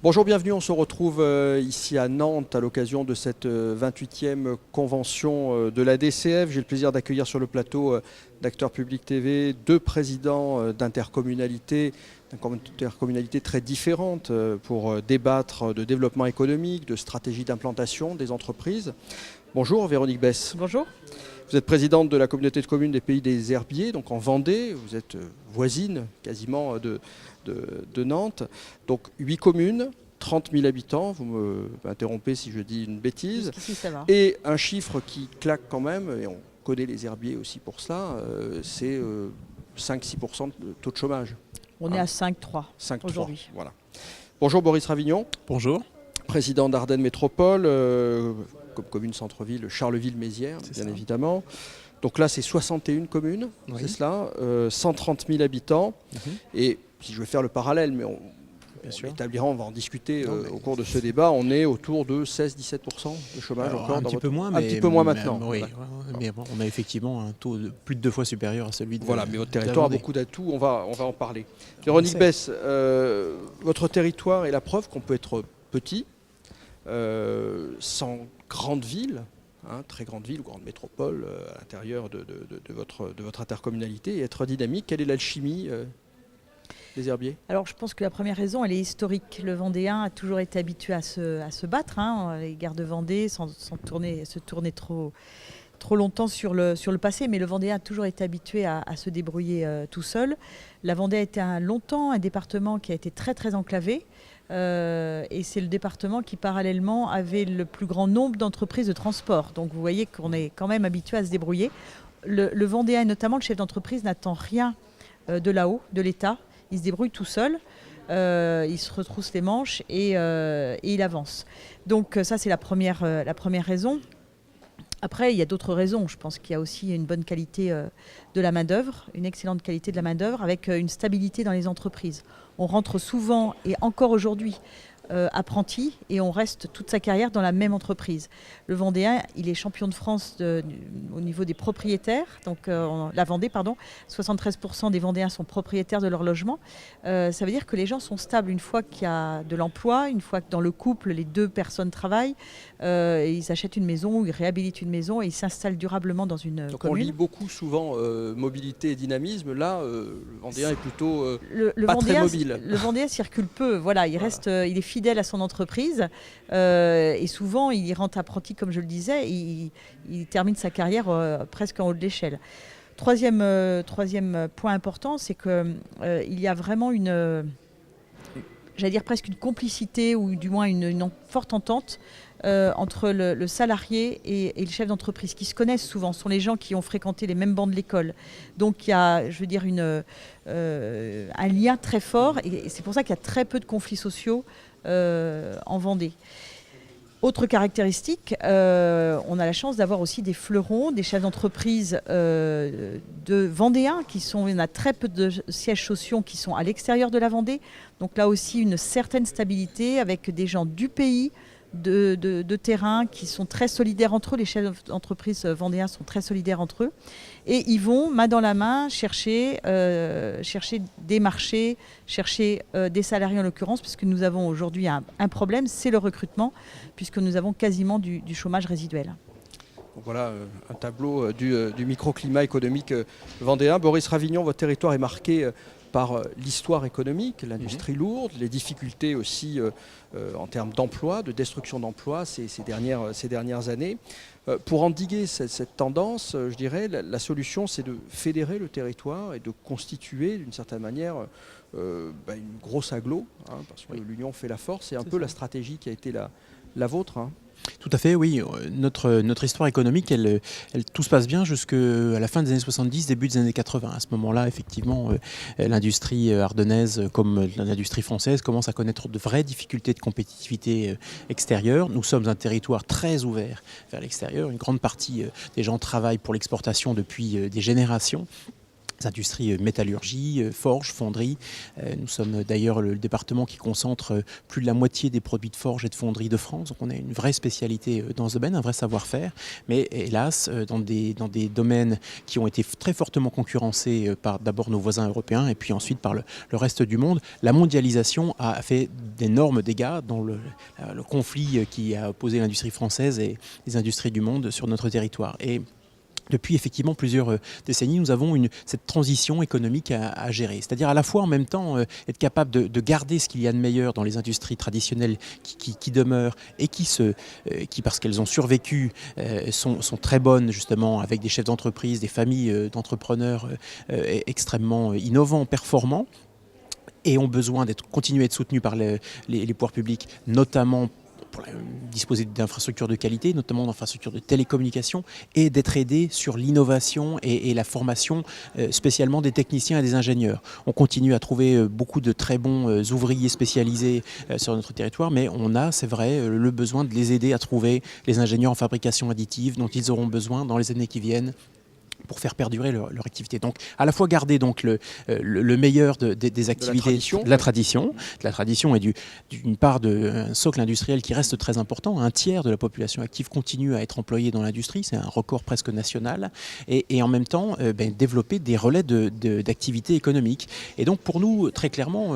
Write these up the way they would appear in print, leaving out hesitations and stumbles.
Bonjour, bienvenue. On se retrouve ici à Nantes à l'occasion de cette 28e convention de la DCF. J'ai le plaisir d'accueillir sur le plateau d'Acteurs Publics TV deux présidents d'intercommunalités très différentes pour débattre de développement économique, de stratégie d'implantation des entreprises. Bonjour Véronique Besse. Bonjour. Vous êtes présidente de la communauté de communes des Pays des Herbiers, donc en Vendée. Vous êtes voisine quasiment de Nantes. Donc 8 communes, 30 000 habitants. Vous m'interrompez si je dis une bêtise. Jusqu'ici, ça va. Et un chiffre qui claque quand même, et on connaît les herbiers aussi pour cela, c'est 5-6% de taux de chômage. On est à 5,3 aujourd'hui. Voilà. Bonjour Boris Ravignon. Bonjour. Président d'Ardennes Métropole, comme commune centre-ville, Charleville-Mézières, bien évidemment. Donc là, c'est 61 communes, oui. C'est cela, 130 000 habitants. Et si je veux faire le parallèle, mais on établira, on va en discuter au cours de ce débat, on est autour de 16-17% de chômage. Alors, encore. Un petit peu moins maintenant. Oui, mais bon, on a effectivement un taux de plus de 2 fois supérieur à celui de Voilà, mais votre territoire a beaucoup d'atouts, on va en parler. Véronique Besse, votre territoire est la preuve qu'on peut être petit, sans grande ville, très grande ville ou grande métropole à l'intérieur de votre intercommunalité, et être dynamique. Quelle est l'alchimie des herbiers? Alors je pense que la première raison, elle est historique. Le Vendéen a toujours été habitué à se battre, les guerres de Vendée, sans se tourner trop longtemps sur le passé, mais le Vendéen a toujours été habitué à se débrouiller tout seul. La Vendée a été longtemps un département qui a été très très enclavé. Et c'est le département qui parallèlement avait le plus grand nombre d'entreprises de transport. Donc vous voyez qu'on est quand même habitué à se débrouiller. Le Vendéen et notamment le chef d'entreprise n'attend rien de là-haut, de l'État. Il se débrouille tout seul, il se retrousse les manches et il avance. Donc ça c'est la première raison. Après, il y a d'autres raisons. Je pense qu'il y a aussi une bonne qualité de la main-d'œuvre, une excellente qualité de la main-d'œuvre avec une stabilité dans les entreprises. On rentre souvent, et encore aujourd'hui, apprenti, et on reste toute sa carrière dans la même entreprise. Le Vendéen, il est champion de France au niveau des propriétaires. Donc la Vendée, pardon, 73% des Vendéens sont propriétaires de leur logement. Ça veut dire que les gens sont stables une fois qu'il y a de l'emploi, une fois que dans le couple, les deux personnes travaillent. Ils achètent une maison, ils réhabilitent une maison et ils s'installent durablement dans une donc commune. On lit beaucoup souvent mobilité et dynamisme. Là, le Vendéen est plutôt pas Vendéen, très mobile. Le Vendéen circule peu. Voilà, il est fidèle à son entreprise et souvent il y rentre apprenti, comme je le disais, il termine sa carrière presque en haut de l'échelle. Troisième point important, c'est qu'il y a vraiment j'allais dire presque une complicité ou du moins une forte entente entre le salarié et le chef d'entreprise, qui se connaissent souvent. Ce sont les gens qui ont fréquenté les mêmes bancs de l'école. Donc il y a, je veux dire, un lien très fort et c'est pour ça qu'il y a très peu de conflits sociaux en Vendée. Autre caractéristique, on a la chance d'avoir aussi des fleurons, des chefs d'entreprise de Vendéens il y en a très peu de sièges sociaux qui sont à l'extérieur de la Vendée. Donc là aussi une certaine stabilité avec des gens du pays, de terrain qui sont très solidaires entre eux. Les chefs d'entreprise vendéens sont très solidaires entre eux. Et ils vont, main dans la main, chercher des marchés, chercher des salariés en l'occurrence, puisque nous avons aujourd'hui un problème, c'est le recrutement, puisque nous avons quasiment du chômage résiduel. Donc voilà un tableau du microclimat économique vendéen. Boris Ravignon, votre territoire est marqué par l'histoire économique, l'industrie lourde, les difficultés aussi en termes d'emploi, de destruction d'emplois ces dernières années. Pour endiguer cette tendance, je dirais, la solution, c'est de fédérer le territoire et de constituer d'une certaine manière une grosse agglo, parce que l'union fait la force. C'est un peu la stratégie qui a été la vôtre. Tout à fait, oui. Notre histoire économique, tout se passe bien jusqu'à la fin des années 70, début des années 80. À ce moment-là, effectivement, l'industrie ardennaise, comme l'industrie française, commence à connaître de vraies difficultés de compétitivité extérieure. Nous sommes un territoire très ouvert vers l'extérieur. Une grande partie des gens travaillent pour l'exportation depuis des générations. industries métallurgie, forge, fonderie. Nous sommes d'ailleurs le département qui concentre plus de la moitié des produits de forge et de fonderie de France. Donc on a une vraie spécialité dans ce domaine, un vrai savoir-faire. Mais hélas, dans des domaines qui ont été très fortement concurrencés par d'abord nos voisins européens et puis ensuite par le reste du monde, la mondialisation a fait d'énormes dégâts dans le conflit qui a opposé l'industrie française et les industries du monde sur notre territoire. Et depuis effectivement plusieurs décennies, nous avons cette transition économique à gérer. C'est-à-dire à la fois en même temps être capable de garder ce qu'il y a de meilleur dans les industries traditionnelles qui demeurent et qui parce qu'elles ont survécu, sont très bonnes justement avec des chefs d'entreprise, des familles d'entrepreneurs extrêmement innovants, performants, et ont besoin continuer à être soutenus par les pouvoirs publics, notamment pour disposer d'infrastructures de qualité, notamment d'infrastructures de télécommunications, et d'être aidés sur l'innovation et la formation, spécialement des techniciens et des ingénieurs. On continue à trouver beaucoup de très bons ouvriers spécialisés sur notre territoire, mais on a, c'est vrai, le besoin de les aider à trouver les ingénieurs en fabrication additive dont ils auront besoin dans les années qui viennent pour faire perdurer leur activité. Donc à la fois garder donc le meilleur des activités de la tradition et d'une part d'un socle industriel qui reste très important. Un tiers de la population active continue à être employée dans l'industrie, c'est un record presque national, et en même temps développer des relais d'activité économique. Et donc pour nous, très clairement,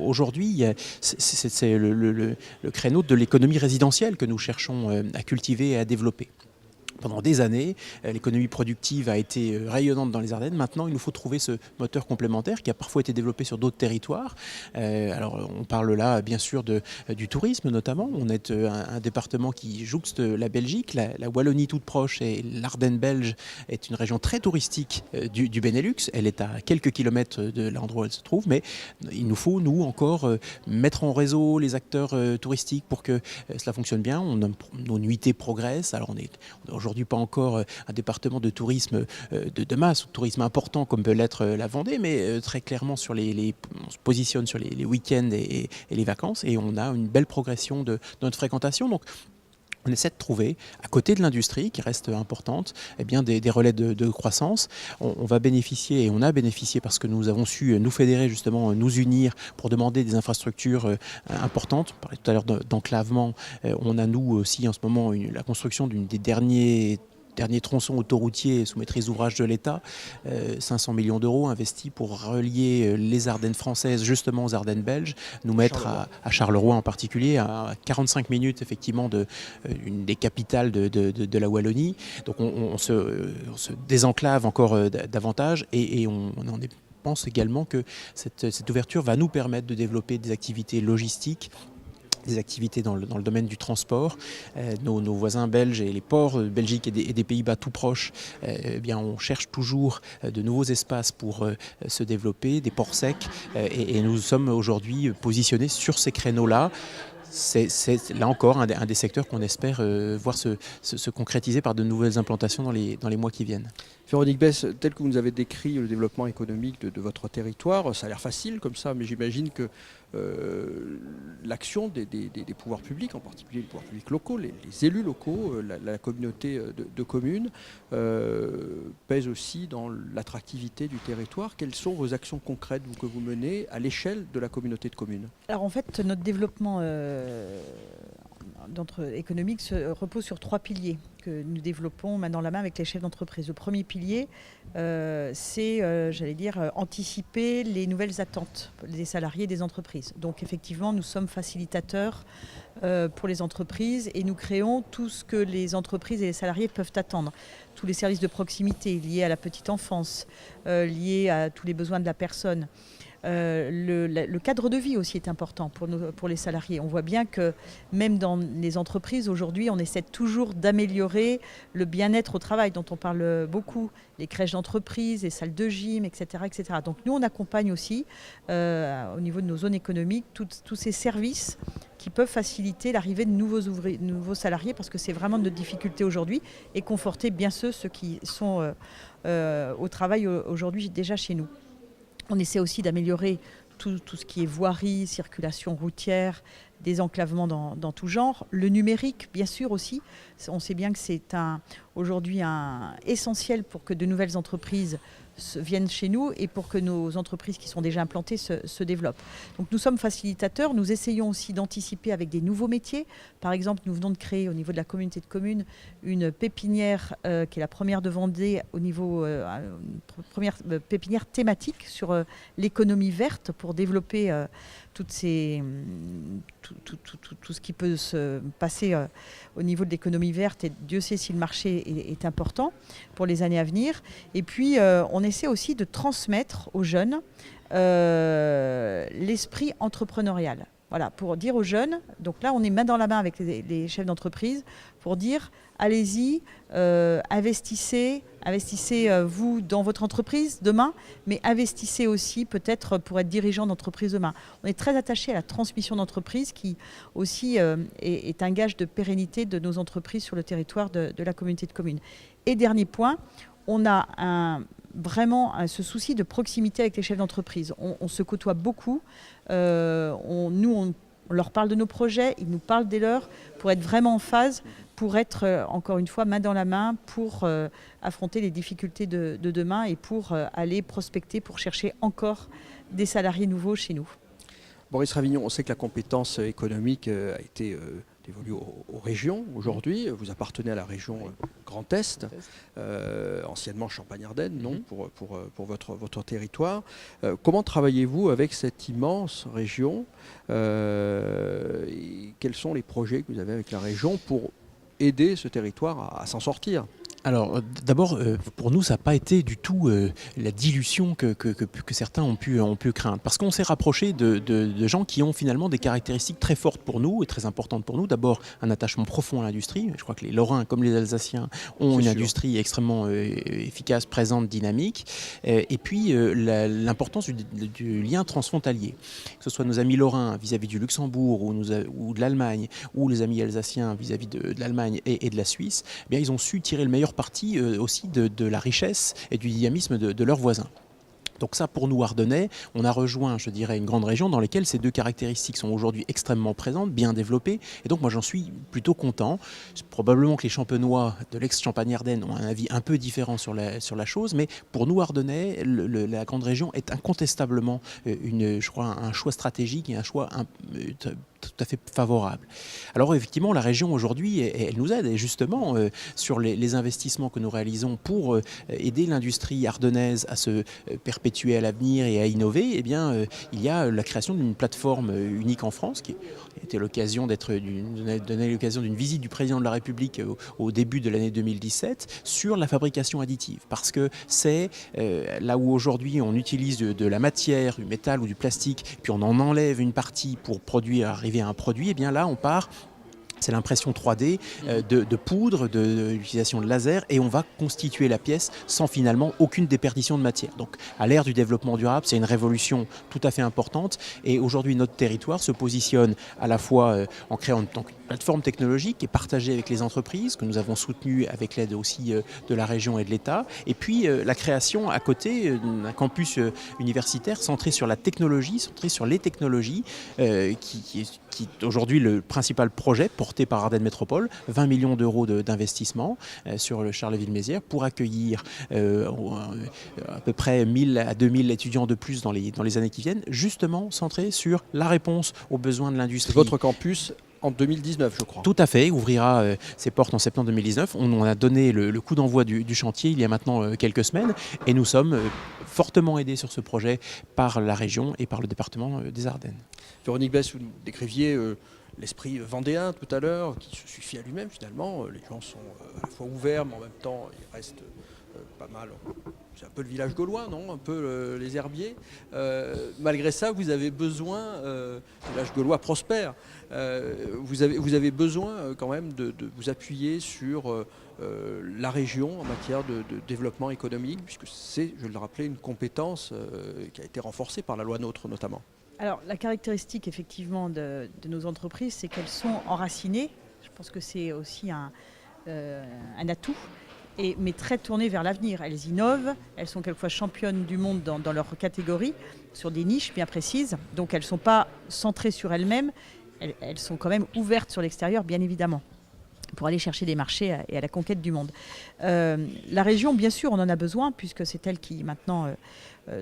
aujourd'hui, c'est le créneau de l'économie résidentielle que nous cherchons à cultiver et à développer. Pendant des années, l'économie productive a été rayonnante dans les Ardennes. Maintenant, il nous faut trouver ce moteur complémentaire qui a parfois été développé sur d'autres territoires. Alors, on parle là, bien sûr, du tourisme notamment. On est un département qui jouxte la Belgique, la Wallonie toute proche, et l'Ardenne belge est une région très touristique du Benelux. Elle est à quelques kilomètres de l'endroit où elle se trouve, mais il nous faut, nous, encore mettre en réseau les acteurs touristiques pour que cela fonctionne bien. Nos nuitées progressent. Alors, on est aujourd'hui pas encore un département de tourisme de masse, ou de tourisme important comme peut l'être la Vendée, mais très clairement on se positionne sur les week-ends et les vacances, et on a une belle progression de notre fréquentation. Donc on essaie de trouver, à côté de l'industrie qui reste importante, des relais de croissance. On va bénéficier, et on a bénéficié parce que nous avons su nous fédérer, justement, nous unir pour demander des infrastructures importantes. On parlait tout à l'heure d'enclavement. On a, nous aussi, en ce moment, la construction des derniers tronçons autoroutiers sous maîtrise d'ouvrage de l'État, 500 millions d'euros investis pour relier les Ardennes françaises justement aux Ardennes belges, nous mettre à Charleroi en particulier, à 45 minutes effectivement une des capitales de la Wallonie. Donc on se désenclave encore davantage, et on pense également que cette ouverture va nous permettre de développer des activités logistiques, des activités dans le domaine du transport. Nos voisins belges et les ports de Belgique et des Pays-Bas tout proches, on cherche toujours de nouveaux espaces pour se développer, des ports secs, et nous sommes aujourd'hui positionnés sur ces créneaux-là. C'est là encore un des secteurs qu'on espère voir se concrétiser par de nouvelles implantations dans les mois qui viennent. Véronique Besse, tel que vous nous avez décrit le développement économique de votre territoire, ça a l'air facile comme ça, mais j'imagine que l'action des pouvoirs publics, en particulier les pouvoirs publics locaux, les élus locaux, la communauté de communes, pèse aussi dans l'attractivité du territoire. Quelles sont vos actions concrètes que vous menez à l'échelle de la communauté de communes ? Alors en fait, notre développement économique repose sur 3 piliers que nous développons main dans la main avec les chefs d'entreprise. Le premier pilier, c'est, anticiper les nouvelles attentes des salariés des entreprises. Donc effectivement, nous sommes facilitateurs pour les entreprises, et nous créons tout ce que les entreprises et les salariés peuvent attendre. Tous les services de proximité liés à la petite enfance, liés à tous les besoins de la personne. Le cadre de vie aussi est important pour les salariés. On voit bien que même dans les entreprises aujourd'hui, on essaie toujours d'améliorer le bien-être au travail dont on parle beaucoup, les crèches d'entreprise, les salles de gym, etc., etc. Donc nous, on accompagne aussi au niveau de nos zones économiques tous ces services qui peuvent faciliter l'arrivée de nouveaux salariés, parce que c'est vraiment notre difficulté aujourd'hui, et conforter bien ceux qui sont au travail aujourd'hui déjà chez nous. On essaie aussi d'améliorer tout ce qui est voirie, circulation routière, désenclavement dans tout genre. Le numérique, bien sûr aussi. On sait bien que c'est aujourd'hui essentiel pour que de nouvelles entreprises viennent chez nous et pour que nos entreprises qui sont déjà implantées se développent. Donc nous sommes facilitateurs, nous essayons aussi d'anticiper avec des nouveaux métiers. Par exemple, nous venons de créer au niveau de la communauté de communes une pépinière qui est la première de Vendée au niveau première pépinière thématique sur l'économie verte pour développer tout ce qui peut se passer au niveau de l'économie verte, et Dieu sait si le marché est important pour les années à venir. Et puis, on essaie aussi de transmettre aux jeunes l'esprit entrepreneurial. Voilà, pour dire aux jeunes, donc là on est main dans la main avec les chefs d'entreprise, pour dire allez-y, investissez vous dans votre entreprise demain, mais investissez aussi peut-être pour être dirigeant d'entreprise demain. On est très attaché à la transmission d'entreprise qui aussi est un gage de pérennité de nos entreprises sur le territoire de la communauté de communes. Et dernier point, on a vraiment ce souci de proximité avec les chefs d'entreprise. On se côtoie beaucoup. On leur parle de nos projets, ils nous parlent des leurs pour être vraiment en phase, pour être, encore une fois, main dans la main, pour affronter les difficultés de demain et pour aller prospecter, pour chercher encore des salariés nouveaux chez nous. Boris Ravignon, on sait que la compétence économique a été dévolue aux régions aujourd'hui. Vous appartenez à la région Grand Est, anciennement Champagne-Ardenne, non, pour votre territoire. Comment travaillez-vous avec cette immense région et quels sont les projets que vous avez avec la région pour aider ce territoire à s'en sortir ? Alors d'abord, pour nous, ça n'a pas été du tout la dilution que certains ont pu craindre. Parce qu'on s'est rapproché de gens qui ont finalement des caractéristiques très fortes pour nous et très importantes pour nous. D'abord, un attachement profond à l'industrie. Je crois que les Lorrains, comme les Alsaciens, ont une industrie extrêmement efficace, présente, dynamique. Et puis, l'importance du lien transfrontalier. Que ce soit nos amis lorrains vis-à-vis du Luxembourg ou de l'Allemagne, ou les amis alsaciens vis-à-vis de l'Allemagne et de la Suisse, eh bien, ils ont su tirer le meilleur partie aussi de la richesse et du dynamisme de leurs voisins. Donc ça, pour nous, Ardennais, on a rejoint, je dirais, une grande région dans laquelle ces deux caractéristiques sont aujourd'hui extrêmement présentes, bien développées. Et donc moi, j'en suis plutôt content. Probablement que les Champenois de l'ex-Champagne-Ardenne ont un avis un peu différent sur la chose, mais pour nous, Ardennais, la grande région est incontestablement un choix stratégique et un choix tout à fait favorable. Alors effectivement, la région aujourd'hui, elle nous aide et justement sur les investissements que nous réalisons pour aider l'industrie ardennaise à se perpétuer à l'avenir et à innover. Eh bien, il y a la création d'une plateforme unique en France qui a été l'occasion donné l'occasion d'une visite du président de la République au début de l'année 2017 sur la fabrication additive. Parce que c'est là où aujourd'hui on utilise de la matière, du métal ou du plastique, puis on en enlève une partie pour arriver à un produit, et bien là on part. C'est l'impression 3D de poudre, de l'utilisation de laser, et on va constituer la pièce sans finalement aucune déperdition de matière. Donc à l'ère du développement durable, c'est une révolution tout à fait importante. Et aujourd'hui, notre territoire se positionne à la fois en créant une plateforme technologique qui est partagée avec les entreprises, que nous avons soutenue avec l'aide aussi de la région et de l'État. Et puis la création à côté d'un campus universitaire centré sur la technologie, centré sur les technologies, qui est aujourd'hui le principal projet porté par Ardennes Métropole, 20 millions d'euros d'investissement sur le Charleville-Mézières pour accueillir à peu près 1000 à 2000 étudiants de plus dans les années qui viennent, justement centré sur la réponse aux besoins de l'industrie. C'est votre campus en 2019, je crois. Tout à fait, ouvrira ses portes en septembre 2019. On a donné le coup d'envoi du chantier il y a maintenant quelques semaines et nous sommes fortement aidés sur ce projet par la région et par le département des Ardennes. Véronique Besse, vous décriviez l'esprit vendéen tout à l'heure, qui se suffit à lui-même finalement. Les gens sont à la fois ouverts, mais en même temps, ils restent pas mal. C'est un peu le village gaulois, non ? Un peu les herbiers. Malgré ça, vous avez besoin, village gaulois prospère, vous avez besoin quand même de vous appuyer sur la région en matière de développement économique, puisque c'est, je le rappelais, une compétence qui a été renforcée par la loi NOTRe notamment. Alors, la caractéristique, effectivement, de nos entreprises, c'est qu'elles sont enracinées. Je pense que c'est aussi un atout, mais très tournées vers l'avenir. Elles innovent, elles sont quelquefois championnes du monde dans leur catégorie, sur des niches bien précises. Donc, elles ne sont pas centrées sur elles-mêmes, elles sont quand même ouvertes sur l'extérieur, bien évidemment. pour aller chercher des marchés et à la conquête du monde. La région, bien sûr, on en a besoin, puisque c'est elle qui maintenant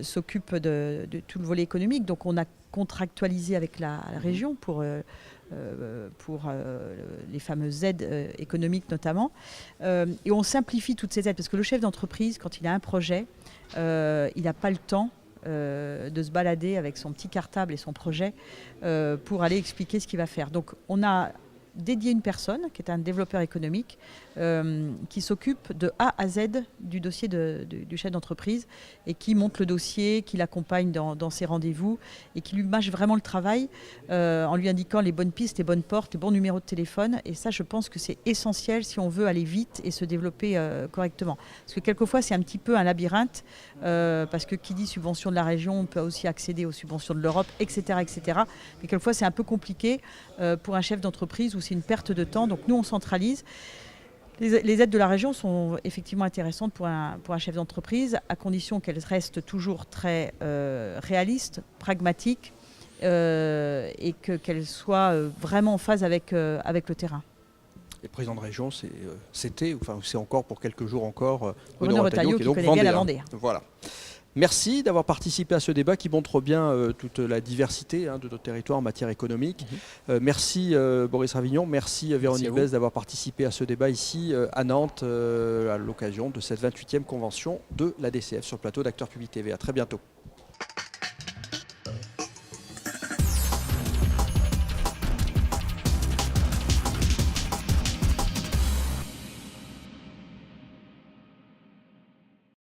s'occupe de tout le volet économique. Donc on a contractualisé avec la région pour les fameuses aides économiques notamment. Et on simplifie toutes ces aides, parce que le chef d'entreprise, quand il a un projet, il n'a pas le temps de se balader avec son petit cartable et son projet pour aller expliquer ce qu'il va faire. Donc on a dédié une personne qui est un développeur économique qui s'occupe de A à Z du dossier du chef d'entreprise et qui monte le dossier, qui l'accompagne dans ses rendez-vous et qui lui mâche vraiment le travail en lui indiquant les bonnes pistes, les bonnes portes, les bons numéros de téléphone. Et ça, je pense que c'est essentiel si on veut aller vite et se développer correctement. Parce que quelquefois, c'est un petit peu un labyrinthe parce que qui dit subvention de la région, on peut aussi accéder aux subventions de l'Europe, etc., etc. Mais quelquefois, c'est un peu compliqué pour un chef d'entreprise où c'est une perte de temps. Donc nous, on centralise. Les aides de la région sont effectivement intéressantes pour un chef d'entreprise, à condition qu'elles restent toujours très réalistes, pragmatiques et qu'elles soient vraiment en phase avec le terrain. Les présidents de région, c'est encore pour quelques jours encore Bruno Retailleau, qui connaît bien la Vendée. Voilà. Merci d'avoir participé à ce débat qui montre bien toute la diversité de notre territoire en matière économique. Merci Boris Ravignon, merci Véronique Besse d'avoir participé à ce débat ici à Nantes à l'occasion de cette 28e convention de la DCF sur le plateau d'Acteurs Publics TV. À très bientôt.